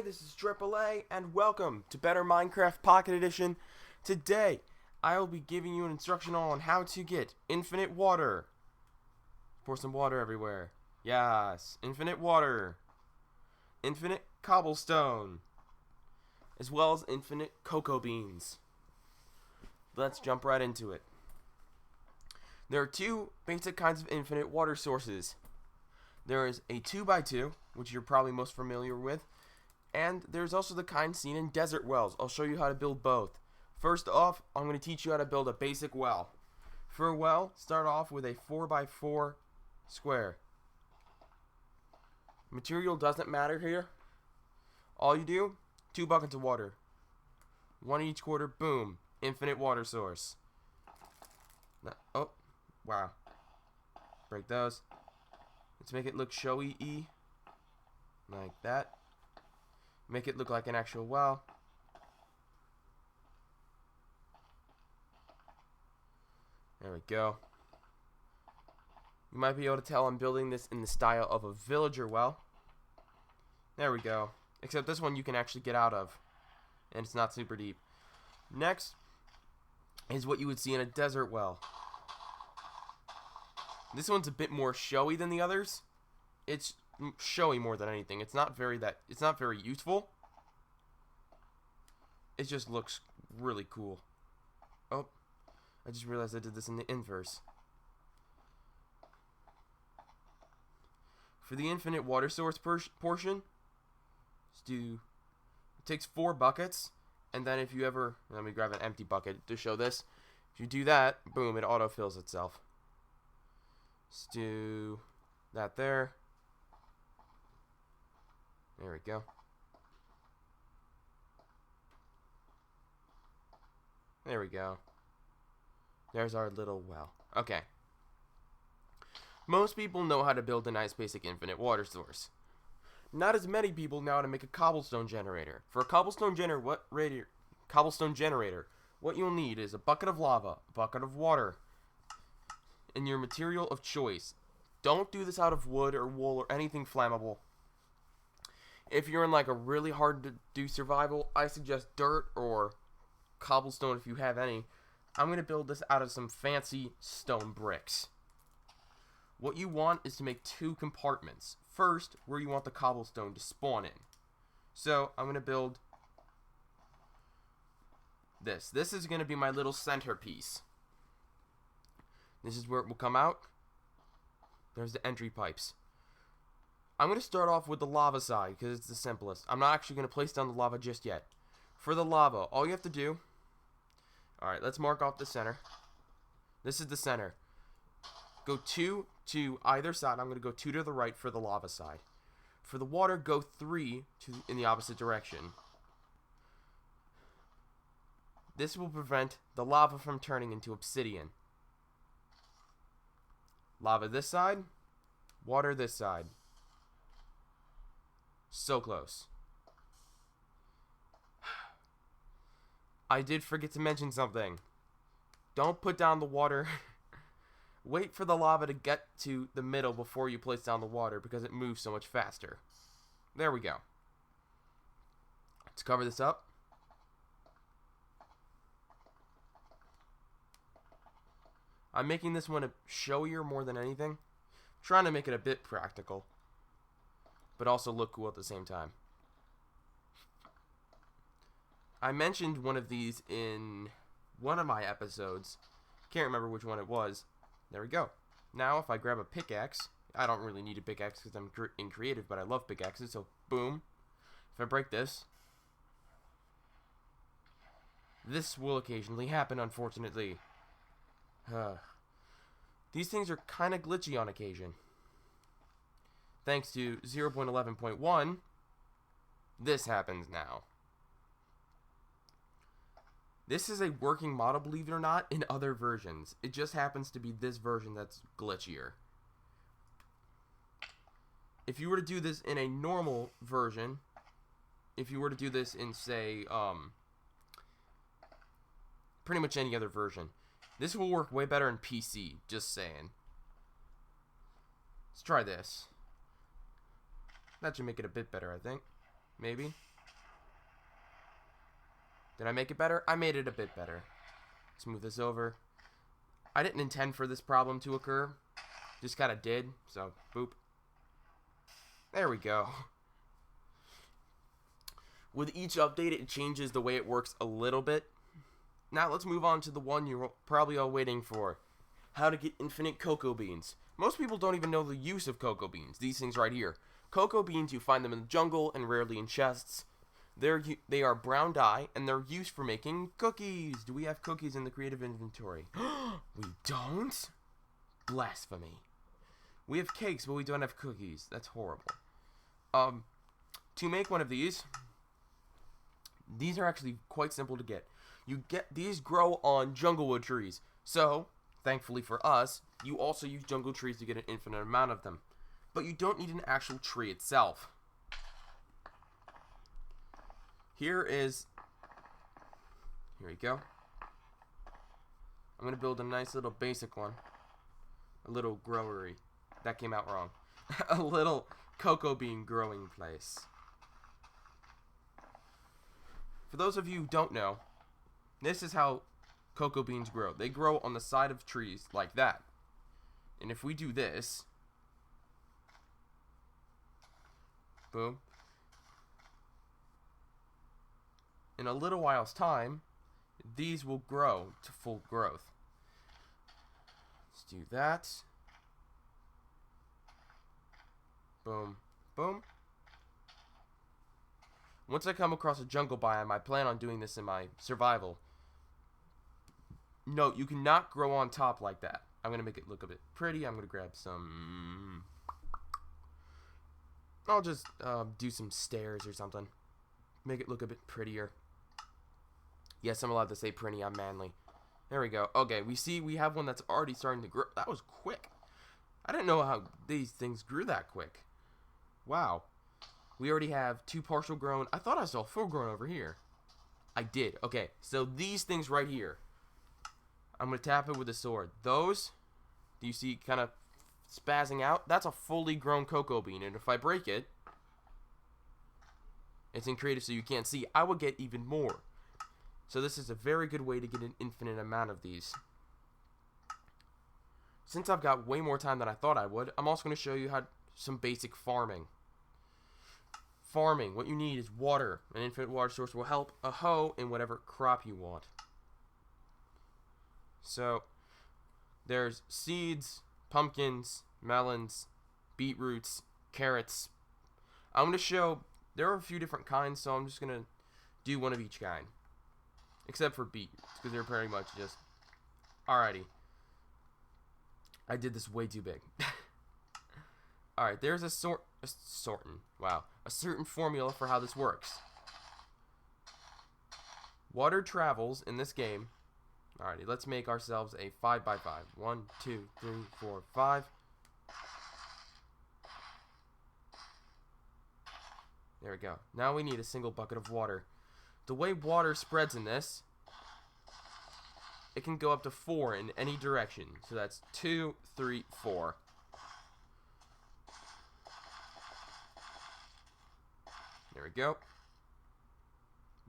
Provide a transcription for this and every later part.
this is AAA, and welcome to Better Minecraft Pocket Edition. Today, I will be giving you an instruction on how to get infinite water. Pour some water everywhere. Yes, infinite water. Infinite cobblestone. As well as infinite cocoa beans. Let's jump right into it. There are two basic kinds of infinite water sources. There is a 2x2, which you're probably most familiar with, and there's also the kind seen in desert wells. I'll show you how to build both. First off, I'm going to teach you how to build a basic well. For a well, start off with a 4x4 square. Material doesn't matter here. All you do, 2 buckets of water. 1 each quarter, boom, infinite water source. Oh, wow. Break those. Let's make it look showy-y, like that. Make it look like an actual well. There we go. You might be able to tell I'm building this in the style of a villager well. There we go. Except this one you can actually get out of, and it's not super deep. Next is what you would see in a desert well. This one's a bit more showy than the others. It's showy more than anything. It's not very useful. It just looks really cool. Oh, I just realized I did this in the inverse. For the infinite water source portion, it takes 4 buckets, and then if you ever, let me grab an empty bucket to show this. If you do that, boom, it auto-fills itself. Let's do that there. There we go. There we go. There's our little well. Okay. Most people know how to build a nice basic infinite water source. Not as many people know how to make a cobblestone generator. For a cobblestone generator, what you'll need is a bucket of lava, a bucket of water, and your material of choice. Don't do this out of wood or wool or anything flammable. If you're in like a really hard to do survival, I suggest dirt or cobblestone if you have any. I'm going to build this out of some fancy stone bricks. What you want is to make 2 compartments. First, where you want the cobblestone to spawn in. So, I'm going to build this. This is going to be my little centerpiece. This is where it will come out. There's the entry pipes. I'm going to start off with the lava side because it's the simplest. I'm not actually going to place down the lava just yet. For the lava, all you have to do... Alright, let's mark off the center. This is the center. Go 2 to either side. I'm going to go 2 to the right for the lava side. For the water, go 3 in the opposite direction. This will prevent the lava from turning into obsidian. Lava this side, water this side. So close. I did forget to mention something. Don't put down the water. Wait for the lava to get to the middle before you place down the water because it moves so much faster. There we go. Let's cover this up. I'm making this one a showier more than anything. I'm trying to make it a bit practical, but also look cool at the same time. I mentioned one of these in one of my episodes. Can't remember which one it was. There we go. Now if I grab a pickaxe, I don't really need a pickaxe because I'm in creative, but I love pickaxes, so boom. If I break this, this will occasionally happen, unfortunately. These things are kind of glitchy on occasion. Thanks to 0.11.1, this happens now. This is a working model, believe it or not, in other versions. It just happens to be this version that's glitchier. If you were to do this in a normal version, if you were to do this in, say, pretty much any other version, this will work way better in PC, just saying. Let's try this. That should make it a bit better, I think. Maybe. Did I make it better? I made it a bit better. Smooth this over. I didn't intend for this problem to occur. Just kind of did. So, boop. There we go. With each update, it changes the way it works a little bit. Now, let's move on to the one you're probably all waiting for. How to get infinite cocoa beans. Most people don't even know the use of cocoa beans. These things right here. Cocoa beans, you find them in the jungle and rarely in chests. They are brown dye, and they're used for making cookies. Do we have cookies in the creative inventory? We don't? Blasphemy. We have cakes, but we don't have cookies. That's horrible. To make one of these are actually quite simple to get. These grow on junglewood trees. So, thankfully for us, you also use jungle trees to get an infinite amount of them. But you don't need an actual tree itself. Here we go. I'm going to build a nice little basic one. A little growery. That came out wrong. A little cocoa bean growing place. For those of you who don't know, this is how cocoa beans grow. They grow on the side of trees like that. And if we do this, boom, in a little while's time, these will grow to full growth. Let's do that. Boom, boom. Once I come across a jungle biome, I plan on doing this in my survival. Note, you cannot grow on top like that. I'm going to make it look a bit pretty. I'm going to grab some... I'll just do some stairs or something. Make it look a bit prettier. Yes, I'm allowed to say pretty. I'm manly. There we go. Okay, we have one that's already starting to grow. That was quick. I didn't know how these things grew that quick. Wow. We already have 2 partial grown. I thought I saw full grown over here. I did. Okay, so these things right here. I'm going to tap it with a sword. Those, do you see kind of spazzing out? That's a fully grown cocoa bean. And if I break it, it's in creative so you can't see. I will get even more. So this is a very good way to get an infinite amount of these. Since I've got way more time than I thought I would, I'm also going to show you some basic farming. Farming, what you need is water. An infinite water source will help a hoe in whatever crop you want. So, there's seeds, pumpkins, melons, beetroots, carrots. I'm going to show, there are a few different kinds, so I'm just going to do one of each kind. Except for beetroots, because they're pretty much just... Alrighty. I did this way too big. Alright, there's a certain formula for how this works. Water travels in this game. Alrighty, let's make ourselves a 5x5. 1, 2, 3, 4, 5. There we go. Now we need a single bucket of water. The way water spreads in this, it can go up to 4 in any direction. So that's 2, 3, 4. There we go.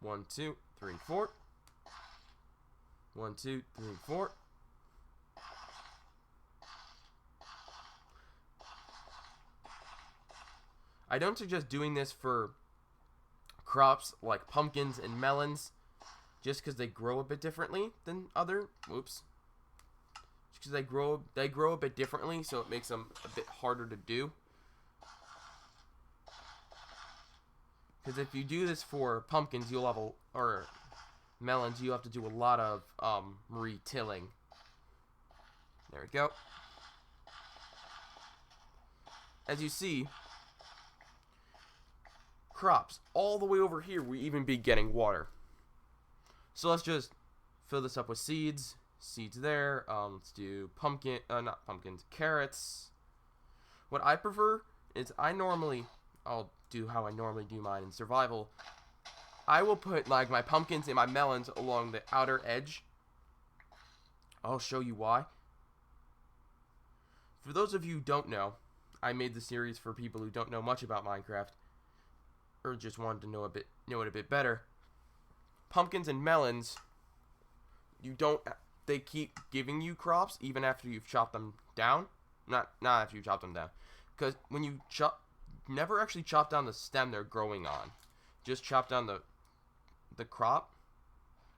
1, 2, 3, 4. 1, 2, 3, 4. I don't suggest doing this for crops like pumpkins and melons, just because they grow a bit differently than other. Whoops. Just because they grow a bit differently, so it makes them a bit harder to do. Because if you do this for pumpkins, you'll have or melons, you have to do a lot of retilling. There we go. As you see, crops all the way over here, we even be getting water. So let's just fill this up with seeds. Seeds there. Let's do not pumpkins, carrots. What I prefer is I'll do how I normally do mine in survival. I will put like my pumpkins and my melons along the outer edge. I'll show you why. For those of you who don't know, I made the series for people who don't know much about Minecraft, or just wanted to know it a bit better. pumpkins and melons, they keep giving you crops even after you've chopped them down. Not after you chop them down, because when you never actually chop down the stem they're growing on. Just chop down the crop.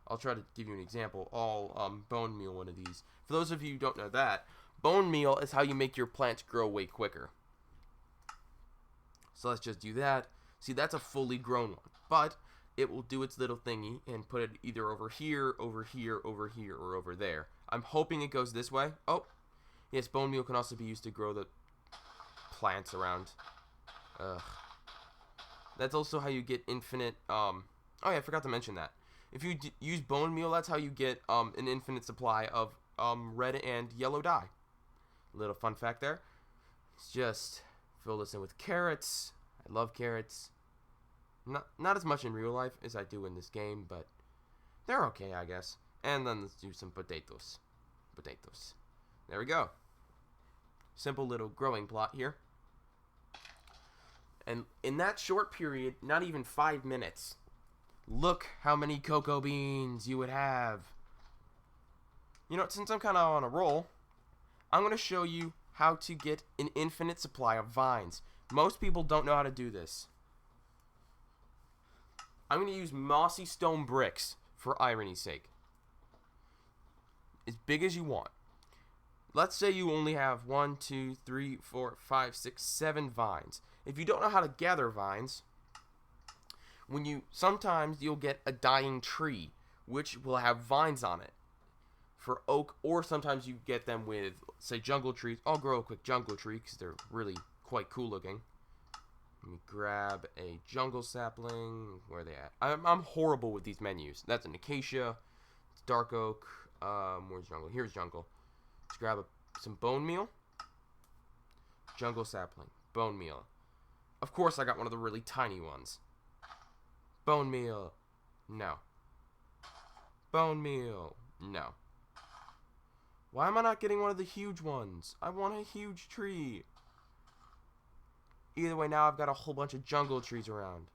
I'll try to give you an example. I'll bone meal one of these. For those of you who don't know that, bone meal is how you make your plants grow way quicker. So let's just do that. See, that's a fully grown one, but it will do its little thingy and put it either over here, over here, over here, or over there. I'm hoping it goes this way. Oh, yes, bone meal can also be used to grow the plants around. Ugh. That's also how you get infinite, oh yeah, I forgot to mention that. If you use bone meal, that's how you get an infinite supply of red and yellow dye. Little fun fact there. Let's just fill this in with carrots. I love carrots. Not as much in real life as I do in this game, but they're okay, I guess. And then let's do some potatoes. There we go. Simple little growing plot here. And in that short period, not even 5 minutes, look how many cocoa beans you would have. You know, since I'm kind of on a roll, I'm going to show you how to get an infinite supply of vines. Most people don't know how to do this. I'm going to use mossy stone bricks for irony's sake. As big as you want. Let's say you only have 1, 2, 3, 4, 5, 6, 7 vines. If you don't know how to gather vines, sometimes you'll get a dying tree, which will have vines on it for oak, or sometimes you get them with, say, jungle trees. I'll grow a quick jungle tree because they're really quite cool looking. Let me grab a jungle sapling. Where are they at? I'm horrible with these menus. That's an acacia. It's dark oak. Where's jungle? Here's jungle. Let's grab some bone meal. Jungle sapling. Bone meal. Of course, I got one of the really tiny ones. Bone meal. No. Bone meal. No. Why am I not getting one of the huge ones? I want a huge tree. Either way, now I've got a whole bunch of jungle trees around.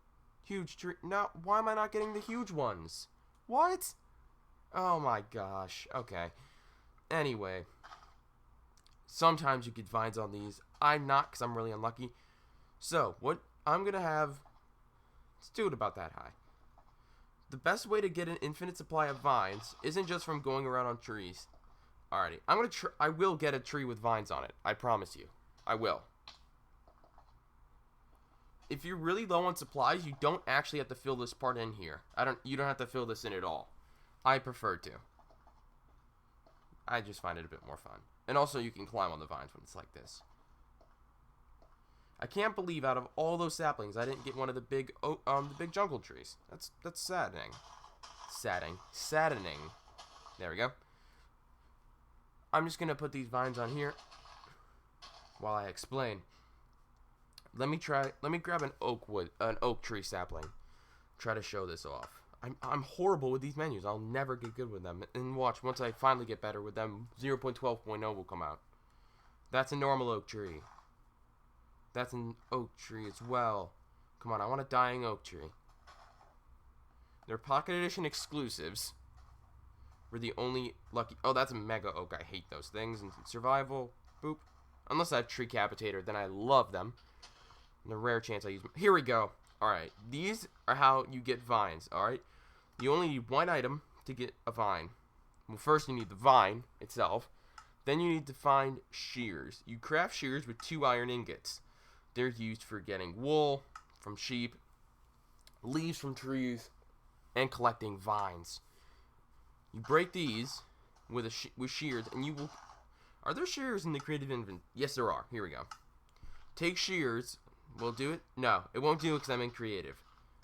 Huge tree. No, why am I not getting the huge ones? What? Oh my gosh. Okay. Anyway. Sometimes you get vines on these. I'm not, because I'm really unlucky. So, what I'm going to have... Let's do it about that high. The best way to get an infinite supply of vines isn't just from going around on trees. Alrighty. I will get a tree with vines on it. I promise you. I will. If you're really low on supplies, you don't actually have to fill this part in here. You don't have to fill this in at all. I prefer to. I just find it a bit more fun. And also you can climb on the vines when it's like this. I can't believe out of all those saplings I didn't get one of the big jungle trees. That's saddening. Saddening. There we go. I'm just gonna put these vines on here while I explain. Let me grab an oak tree sapling. Try to show this off. I'm horrible with these menus. I'll never get good with them. And watch, once I finally get better with them, 0.12.0 will come out. That's a normal oak tree. That's an oak tree as well. Come on, I want a dying oak tree. They're Pocket Edition exclusives. We're the only lucky... Oh, that's a mega oak. I hate those things. And survival, boop. Unless I have tree capitator, then I love them. And the rare chance I use them. Here we go. Alright, these are how you get vines, alright? You only need one item to get a vine. Well, first you need the vine itself. Then you need to find shears. You craft shears with 2 iron ingots. They're used for getting wool from sheep, leaves from trees, and collecting vines. You break these with shears, and you will... Are there shears in the creative inventory? Yes, there are. Here we go. Take shears... Will it do it? No, it won't do it because I'm in creative.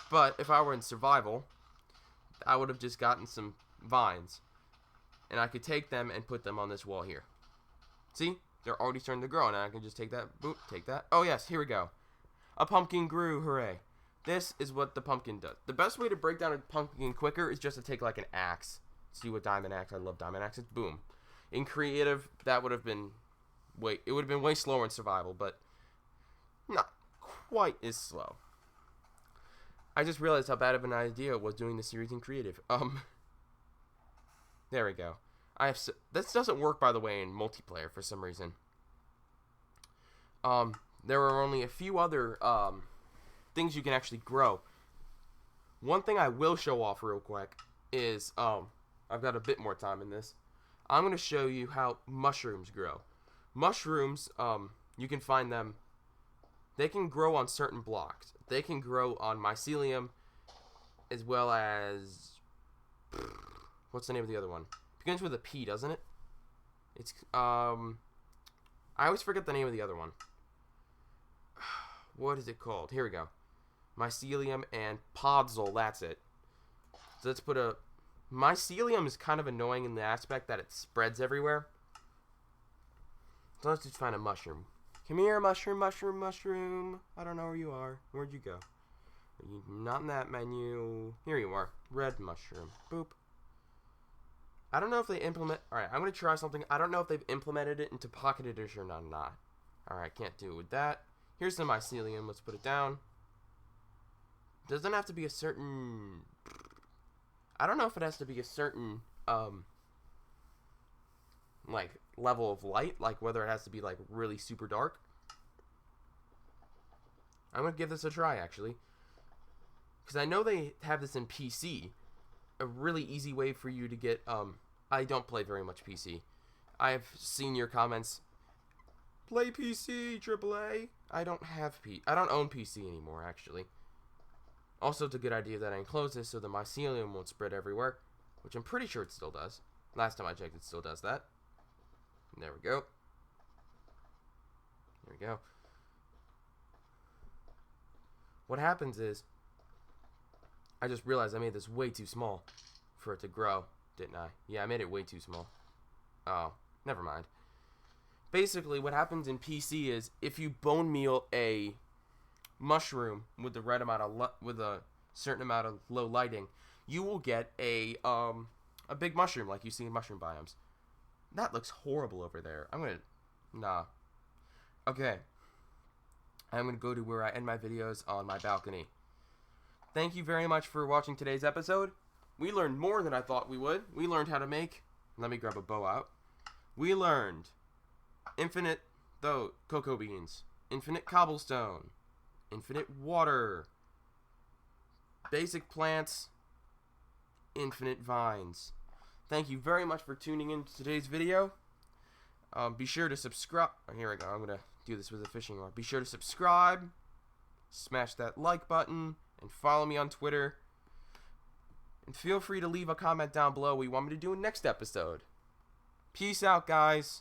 But if I were in survival, I would have just gotten some vines. And I could take them and put them on this wall here. See? They're already starting to grow. And I can just take that. Boop, take that. Oh, yes, here we go. A pumpkin grew. Hooray. This is what the pumpkin does. The best way to break down a pumpkin quicker is just to take like an axe. See what diamond axe? I love diamond axes. Boom. In creative, that would have been... It would have been way slower in survival, but... Not quite as slow. I just realized how bad of an idea it was doing the series in creative. There we go. This doesn't work, by the way, in multiplayer for some reason. There are only a few other things you can actually grow. One thing I will show off real quick is I've got a bit more time in this. I'm going to show you how mushrooms grow. Mushrooms, you can find them. They can grow on certain blocks. They can grow on mycelium, as well as what's the name of the other one? Begins with a P, doesn't it? It's I always forget the name of the other one. What is it called? Here we go. Mycelium and podzol. That's it. So let's put a. Mycelium is kind of annoying in the aspect that it spreads everywhere. So let's just find a mushroom. Come here, mushroom, mushroom, mushroom. I don't know where you are. Where'd you go? Not in that menu. Here you are. Red mushroom. Boop. I don't know if they implement... Alright, I'm going to try something. I don't know if they've implemented it into Pocket Edition or not. Alright, can't do it with that. Here's the mycelium. Let's put it down. Doesn't have to be a certain... I don't know if it has to be a certain, like, level of light. Like, whether it has to be, like, really super dark. I'm going to give this a try, actually. Because I know they have this in PC. A really easy way for you to get, I don't play very much PC. I've seen your comments. Play PC, AAA. I don't own PC anymore, actually. Also, it's a good idea that I enclose this so the mycelium won't spread everywhere, which I'm pretty sure it still does. Last time I checked, it still does that. And there we go. There we go. What happens is, I just realized I made this way too small for it to grow, didn't I? Yeah, I made it way too small. Oh, never mind. Basically, what happens in PC is, if you bone meal a mushroom with the right amount of with a certain amount of low lighting, you will get a big mushroom like you see in mushroom biomes. That looks horrible over there. Nah. Okay. I'm gonna go to where I end my videos on my balcony. Thank you very much for watching today's episode. We learned more than I thought we would. We learned how to make. Let me grab a bow out. We learned infinite cocoa beans, infinite cobblestone, infinite water, basic plants, infinite vines. Thank you very much for tuning in to today's video. Be sure to subscribe. Here we go. I'm going to do this with a fishing rod. Be sure to subscribe, smash that like button, and follow me on Twitter. And feel free to leave a comment down below what you want me to do in next episode. Peace out, guys.